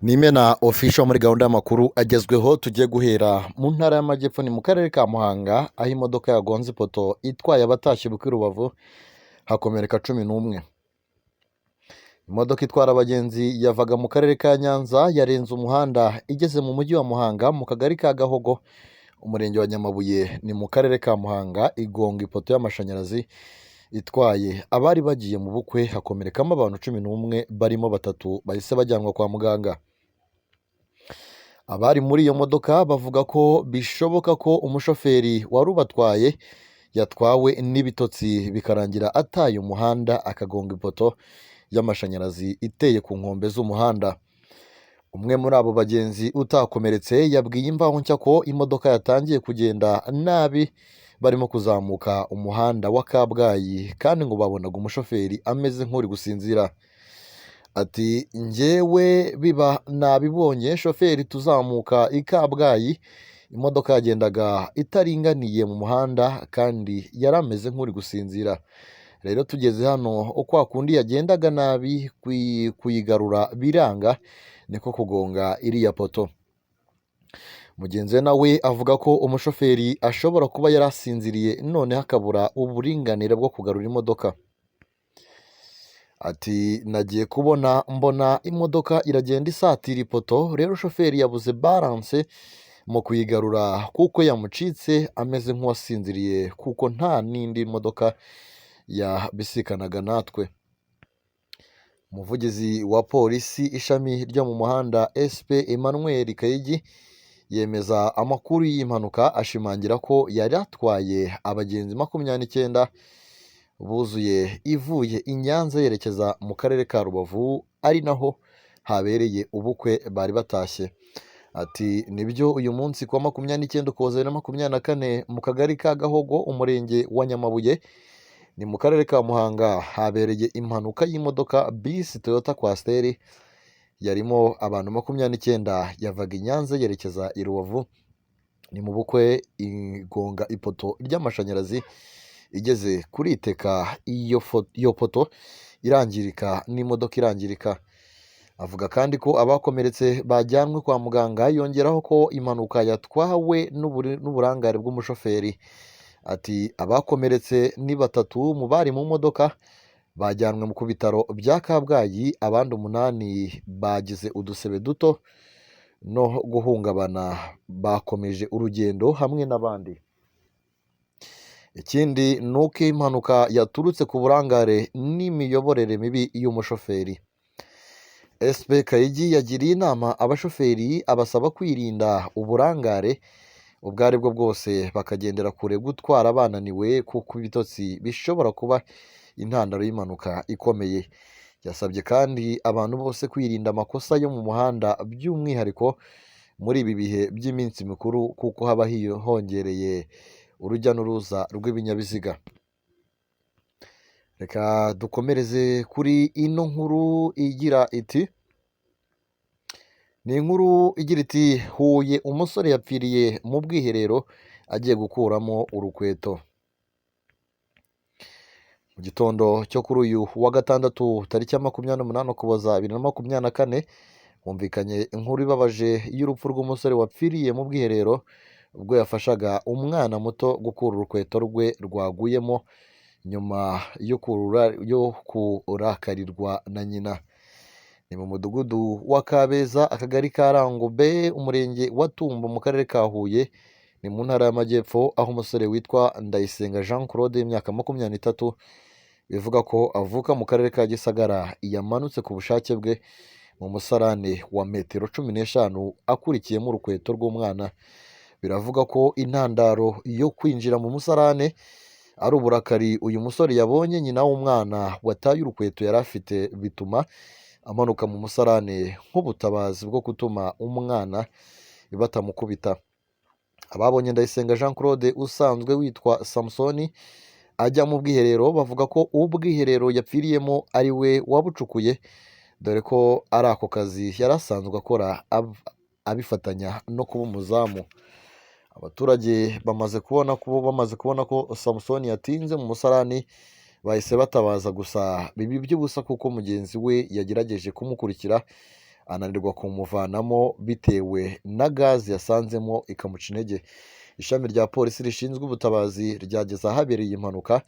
Nimena official muri gahunda y'amakuru agezweho tugiye guhera mu ntara y'amajyepfo ni mu karere ka Muhanga aho imodoka yagonze ipoto itwaye abatashye bukwi Rubavu hakomereka 11. Imodoka itwara abagenzi yavaga mu karere ka Nyanza yarenze umuhanda igeze mu mujyi wa Muhanga mu kagari ka Gahogo umurenge wa Nyamabuye ni mu karere ka Muhanga igonga ipoto y'amashanyarazi itwaye abari bagiye mu bukwe hakomerekamo abantu 11 barimo batatu bahise bajyanwa kwa muganga. Abari muri iyo modoka bavuga ko bishoboka ko umushoferi wari ubatwaye yatwawe n'ibitotsi bikarangira ataye umuhanda akagonga ipoto y'amashanyarazi iteye ku nkombe z'umuhanda. Umwe muri abo bagenzi utakomeretse yabwiye Imvaho Nshya ko imodoka yatangiye kugenda nabi barimo kuzamuka umuhanda wa Kabgayi kandi ngo babonaga umushoferi ameze nk'uri gusinzira. Ati njyewe biba nabibonye shoferi tuzamuka i Kabgayi imodoka yagendaga itaringaniye mu muhanda kandi yari ameze nk'uri gusinzira. Rero tugeze hano uko kundi yagendaga nabi kuyigarura biranga niko kugonga iriya poto. Mugenzi we nawe avuga ko umushoferi ashobora kuba yarasinziriye none hakabura uburinganire bwo kugarura imodoka. Ati nagiye kubona mbona imodoka iragenda isatira ipoto rero shoferi yabuze balance mu kuyigarura kuko yamucitse ameze nk'uwasinziriye kuko nta n'indi modoka yabisikanaga natwe. Umuvugizi wa polisi ishami ryo mu muhanda SP Emmanuel Kayigi yemeza amakuru y'impanuka ashimangira ko yari atwaye abagenzi 29 buzuye ivuye i Nyanza yerekeza mu karere ka Rubavu ari naho habereye ubukwe bari batashye. Ati nibyo uyu munsi kwa 29 Ukuboza 2024 mu kagari ka Gahogo umurenge wa Nyamabuye ni mu karere ka Muhanga habereye impanuka y'imodoka bisi Toyota Coaster yarimo abantu 29 yavaga i Nyanza yerekeza i Rubavu ni mu bukwe igonga ipoto ry'amashanyarazi igeze kuri iteka iyo poto irangirika n'imodoka irangirika. Avuga kandi ko abakomeretse bajyanwe kwa muganga yongeraho ko impanuka yatwawe n'uburangare bw'umushoferi. Ati abakomeretse ni batatu mu bari mu modoka bajyanwe ku bitaro bya Kabgayi abandi 8 bagize udusebe duto no guhungabana bakomeje urugendo hamwe n'abandi. Ikindi nuko impanuka yaturutse ku burangare n'imiyoborere mibi y'umushoferi. SP Kayigi yagiriye inama abashoferi abasaba kwirinda uburangare ubwo ari bwo bwose bakagendera kure gutwara bananiwe kuko ibitotsi bishobora kuba intandaro y'impanuka ikomeye. Yasabye kandi abantu bose kwirinda amakosa yo mu muhanda by'umwihariko muri ibi bihe by'iminsi mikuru kuko haba hongereye urujya n'uruza rw'ibinyabiziga. Reka dukomereze kuri ino nkuru igira iti ni inkuru igira iti Huye umusore yapfiriye mu bwiherero agiye gukuramo urukweto. Mu gitondo cyo kuri uyu wa gatandatu tariki ya 28 Ukuboza 2024 humvikanye inkuru ibabaje y'urupfu rw'umusore wapfiriye mu bwiherero ubwo yafashaga umwana muto gukura urukweto rwe rwaguyemo nyuma yo kurakarirwa na nyina. Ni mu mudugudu wa Kabeza akagari ka Rango B umurenge wa Tumba mu karere ka Huye ni mu ntara y'amajyepfo aho umusore witwa Ndayisenga Jean Claude y'imyaka 23 bivuga ko avuka mu karere ka Gisagara yamanutse ku bushake bwe mu musarane wa metero 15 akurikiyemo urukweto rw'umwana. Biravuga ko intandaro yo kwinjira mu musarane ari uburakari uyu musore yabonye nyina w'umwana wataye urukweto yari afite bituma amanuka mu musarane nk'ubutabazi bwo gutuma umwana batamukubita. Ababonye Ndayisenga Jean Claude usanzwe witwa Samsoni ajya mu bwiherero bavuga ko ubwiherero yapfiriyemo ari we wabucukuye dore ko ari ako kazi yari asanzwe akora abifatanya no kuba umuzamu. Abaturage bamaze kubona ko Samsoni yatinze mu musarani bahise batabaza gusa bibi by'ubusa kuko mugenzi we yagerageje kumukurikira ananirwa kumuvanamo bitewe na gazi yasanzemo ikamuca intege. Ishami rya polisi rishinzwe ubutabazi ryageze ahabereye impanuka,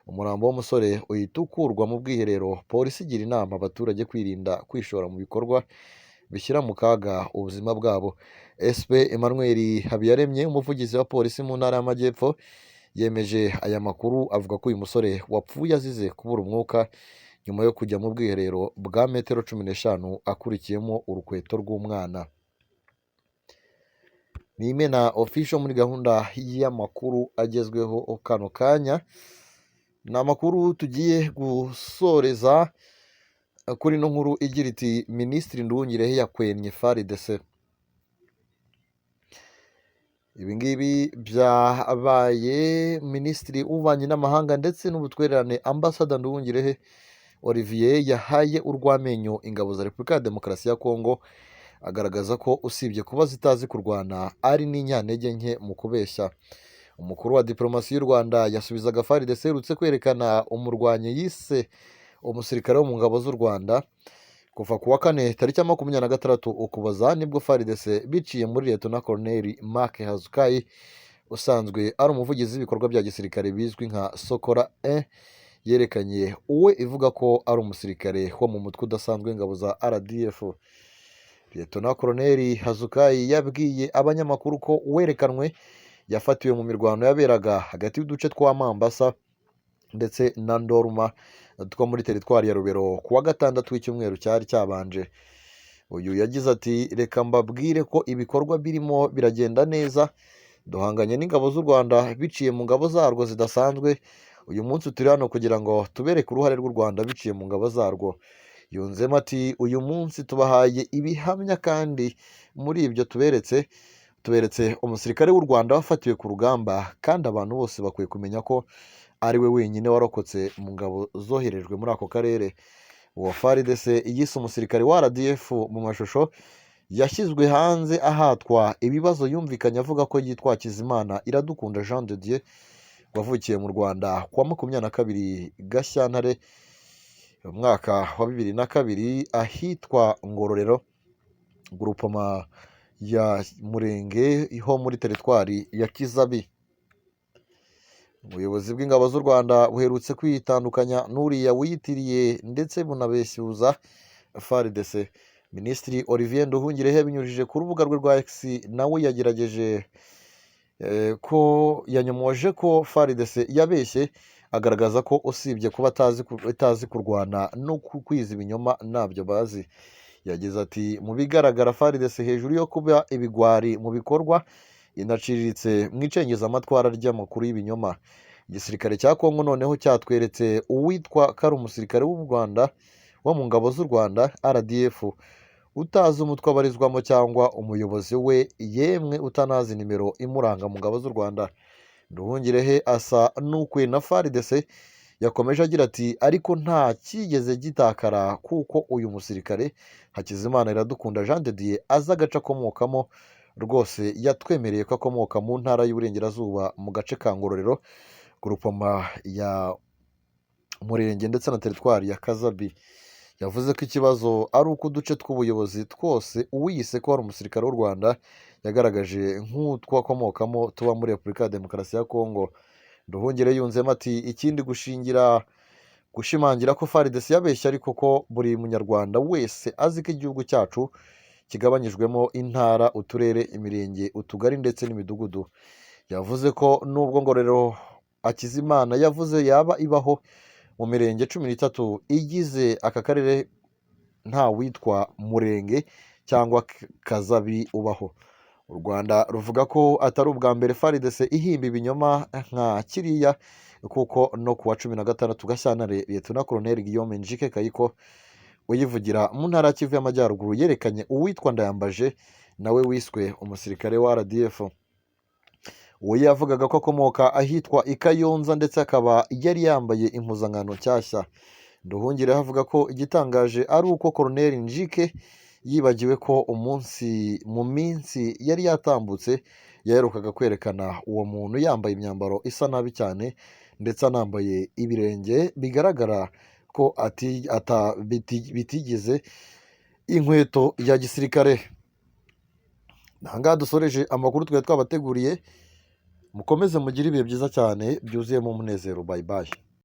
umurambo w'umusore uhita ukurwa mu bwiherero. Polisi igira inama abaturage kwirinda kwishora mu bikorwa bishyira mu kaga ubuzima bwabo. SP Emmanuel Habiyaremye, umuvugizi wa polisi mu ntara y'Amajyepfo, yemeje aya makuru avuga ko uyu musore wapfuye azize kubura umwuka nyuma yo kujya mu bwiherero bwa metero 15 akurikiyemo urukweto rw'umwana. Ni Imena Official muri gahunda y'amakuru agezweho kano kanya. Ni amakuru tugiye gusoreza kuri ino nkuru igira iti Minisitiri Nduhungirehe yakwenye FARDC. Ibi ngibi byabaye Minisitiri w'Ububanyi n'Amahanga ndetse n'Ubutwererane Ambasada Nduhungirehe Olivier yahaye urw'amenyo ingabo za Repubulika ya Demokarasi ya Kongo, agaragaza ko usibye kuba zitazi kurwana ari n'inyantege nke mu kubeshya. Umukuru wa diplomasi y'u Rwanda yasubizaga FARDC iherutse kwerekana umurwanyi yise umusirikare wo mu ngabo z'u Rwanda. Kuva ku wa 4 tariki 26 Ukuboza nibwo FARDC biciye muri Lt Colonel Mark Hazukai usanzwe ari umuvugizi w'ibikorwa bya gisirikare bizwi nka Sokora 1 yerekanye uwe ivuga ko ari umusirikare wo mu mutwe udasanzwe ingabo za RDF. Lt Colonel Hazukai yabwiye abanyamakuru ko uwerekanwe yafatiwe mu mirwano yaberaga hagati y'uduce twa Mambasa ndetse na Ndoruma two muri teritwari ya Rubero ku wa 6 w'icyumweru cyari cyabanje. Uyu yagize ati reka mbabwire ko ibikorwa birimo biragenda neza, duhanganye n'ingabo z'u Rwanda biciye mu ngabo zarwo zidasanzwe. Uyu munsi turi hano kugira ngo tubereke uruhare rw'u Rwanda biciye mu ngabo zarwo. Yunzemo ati uyu munsi tubahaye ibihamya kandi muri ibyo tuberetse umusirikare w'u Rwanda wafatiwe ku rugamba, kandi abantu bose bakwiye kumenya ko ari we wenyine warokotse mu ngabo zoherejwe muri ako karere. Uwo FARDC yise umusirikare wa RDF mu mashusho yashyizwe hanze ahatwa ibibazo yumvikanye avuga ko yitwa Kizimana Iradukunda Jean de Dieu, wavukiye mu Rwanda kuwa 22 Gashyantare umwaka wa 2002 ahitwa Ngororero, groupement ya Murenge ho muri teritwari ya Kizabi. Ubuyobozi bw'ingabo z'u Rwanda buherutse kwitandukanya n'uriya wiyitiriye ndetse bunabeshyuza FARDC. Minisitiri Olivier Nduhungirehe binyujije ku rubuga rwe rwa X nawe yagerageje ko yanyomoje ko FARDC yabeshye, agaragaza ko usibye kuba itazi kurwana no kwiza ibinyoma ntabyo bazi. Yagize ati mu bigaragara FARDC hejuru yo kuba ibigwari mu bikorwa inaciriritse mu icengezamatwara ry'amakuru y'ibinyoma. Igisirikare cya Kongo noneho cyatweretse uwitwa ko ari umusirikare w'u Rwanda wo mu ngabo z'u Rwanda RDF, utazi umutwe abarizwamo cyangwa umuyobozi we, yemwe utanazi nimero imuranga mu ngabo z'u Rwanda. Nduhungirehe asa n'ukwena FARDC. Yakomeje agira ati ariko nta kigeze gitakara kuko uyu musirikare Hakizimana Iradukunda Jean de Dieu aza agace akomokamo rwose yatwemereye ko akomoka mu ntara y'Uburengerazuba mu gace ka Ngororero, groupement ya Murenge ndetse na teritwari ya Kazabi. Yavuze ko ikibazo ari uko uduce tw'ubuyobozi twose uwiyise ko ari umusirikare w'u Rwanda yagaragaje nk'utwo akomokamo tuba muri Repubulika ya Demokarasi ya Kongo. Nduhungire yunzemo ati ikindi gushimangira ko FARDC yabeshye ariko ko buri munyarwanda wese azi ko igihugu cyacu kigabanyijwemo intara, uturere, imirenge, utugari ndetse n'imidugudu. Yavuze ko nubwo Ngororero Hakizimana yavuze yaba ibaho mu mirenge 13 igize aka karere, nta witwa Murenge cyangwa Kazabi ubaho. U Rwanda ruvuga ko atari ubwa mbere FARDC ihimba ibinyoma nka kiriya, kuko no kuwa 16 Gashyantare Lt Colonel Guillaume Njike Kayiko uyivugira mu ntara ya Kivu y'Amajyaruguru yerekanye uwitwa Ndayambaje nawe wiswe umusirikare wa RDF. Uwo yavugaga ko akomoka ahitwa Ikayonza ndetse akaba yari yambaye impuzankano nshyashya. Nduhungire avuga ko igitangaje ari uko Colonel Njike yibagiwe ko mu minsi yari yatambutse yaherukaga kwerekana uwo muntu yambaye imyambaro isa nabi cyane ndetse anambaye ibirenge bigaragara ko bitigeze inkweto ya gisirikare. Aha ngaha dusoreje amakuru twari twabateguriye, mukomeze mugire ibihe byiza cyane byuzuyemo umunezero. Bayi bayi.